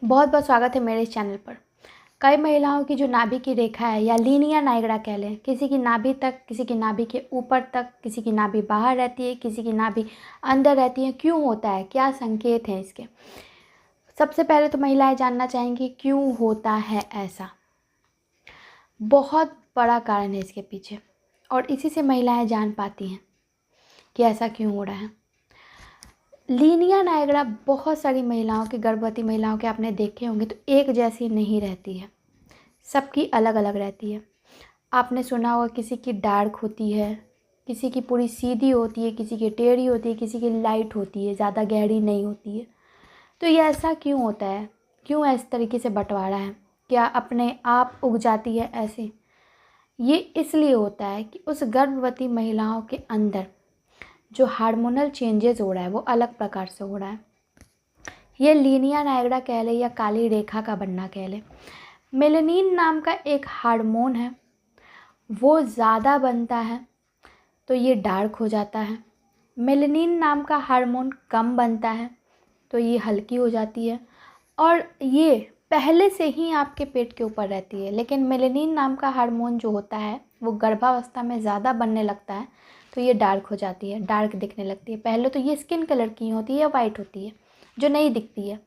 बहुत बहुत स्वागत है मेरे इस चैनल पर। कई महिलाओं की जो नाभि की रेखा है या लीनिया नाइग्रा कह लें, किसी की नाभि तक, किसी की नाभि के ऊपर तक, किसी की नाभि बाहर रहती है, किसी की नाभि अंदर रहती है। क्यों होता है, क्या संकेत हैं इसके? सबसे पहले तो महिलाएं जानना चाहेंगी क्यों होता है ऐसा। बहुत बड़ा कारण है इसके पीछे और इसी से महिलाएं जान पाती हैं कि ऐसा क्यों हो रहा है। लीनिया नाइग्रा बहुत सारी महिलाओं के, गर्भवती महिलाओं के आपने देखे होंगे तो एक जैसी नहीं रहती है, सबकी अलग अलग रहती है। आपने सुना होगा किसी की डार्क होती है, किसी की पूरी सीधी होती है, किसी की टेढ़ी होती है, किसी की लाइट होती है, ज़्यादा गहरी नहीं होती है। तो ये ऐसा क्यों होता है, क्यों इस तरीके से बंटवारा है, क्या अपने आप उग जाती है ऐसे? ये इसलिए होता है कि उस गर्भवती महिलाओं के अंदर जो हार्मोनल चेंजेस हो रहा है वो अलग प्रकार से हो रहा है। ये लीनिया नाइग्रा कह ले या काली रेखा का बनना कह ले। मेलेनिन नाम का एक हार्मोन है, वो ज़्यादा बनता है तो ये डार्क हो जाता है। मेलेनिन नाम का हार्मोन कम बनता है तो ये हल्की हो जाती है। और ये पहले से ही आपके पेट के ऊपर रहती है, लेकिन मेलेनिन नाम का हार्मोन जो होता है वो गर्भावस्था में ज़्यादा बनने लगता है तो ये डार्क हो जाती है, डार्क दिखने लगती है। पहले तो ये स्किन कलर की होती है, वाइट होती है, जो नहीं दिखती है,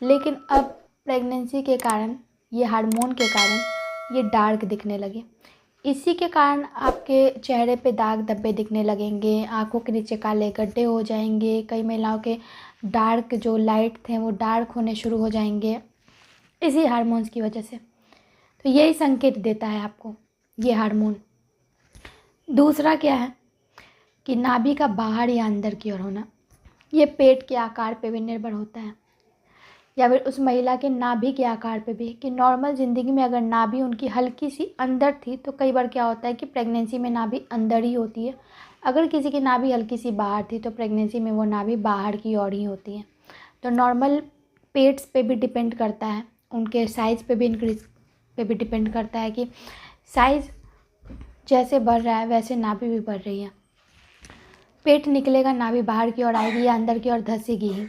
लेकिन अब प्रेगनेंसी के कारण, ये हार्मोन के कारण ये डार्क दिखने लगे। इसी के कारण आपके चेहरे पे दाग धब्बे दिखने लगेंगे, आँखों के नीचे काले गड्ढे हो जाएंगे, कई महिलाओं के डार्क जो लाइट थे वो डार्क होने शुरू हो जाएंगे इसी हार्मोन्स की वजह से। तो यही संकेत देता है आपको ये हार्मोन। दूसरा क्या है कि नाभि का बाहर या अंदर की ओर होना, ये पेट के आकार पे भी निर्भर होता है, या फिर उस महिला के नाभि के आकार पे भी। कि नॉर्मल ज़िंदगी में अगर नाभि उनकी हल्की सी अंदर थी तो कई बार क्या होता है कि प्रेगनेंसी में नाभि अंदर ही होती है। अगर किसी की नाभि हल्की सी बाहर थी तो प्रेगनेंसी में वो नाभि बाहर की ओर ही होती है। तो नॉर्मल पेट्स पे भी डिपेंड करता है, उनके साइज़ पे भी, इंक्रीज पे भी डिपेंड करता है कि साइज़ जैसे बढ़ रहा है वैसे नाभि भी बढ़ रही है। पेट निकलेगा, नाभि बाहर की ओर आएगी या अंदर की ओर धंसेगी ही।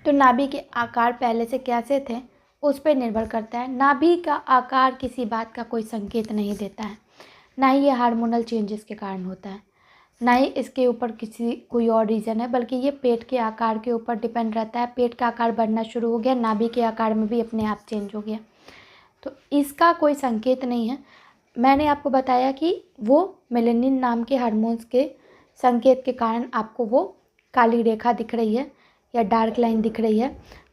तो नाभि के आकार पहले से कैसे थे उस पर निर्भर करता है। नाभि का आकार किसी बात का कोई संकेत नहीं देता है, ना ही ये हार्मोनल चेंजेस के कारण होता है, ना ही इसके ऊपर कोई और रीज़न है, बल्कि ये पेट के आकार के ऊपर डिपेंड रहता है। पेट का आकार बढ़ना शुरू हो गया, नाभि के आकार में भी अपने आप चेंज हो गया, तो इसका कोई संकेत नहीं है। मैंने आपको बताया कि वो मेलेनिन नाम के हार्मोन्स के संकेत के कारण आपको वो काली रेखा दिख रही है या डार्क लाइन दिख रही है,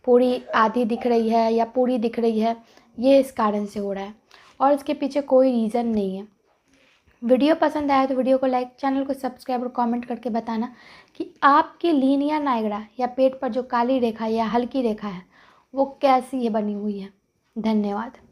पूरी आधी दिख रही है या पूरी दिख रही है, ये इस कारण से हो रहा है और इसके पीछे कोई रीज़न नहीं है। वीडियो पसंद आया तो वीडियो को लाइक, चैनल को सब्सक्राइब और कमेंट करके बताना कि आपकी लीनिया नाइग्रा या पेट पर जो काली रेखा या हल्की रेखा है वो कैसी है बनी हुई है। धन्यवाद।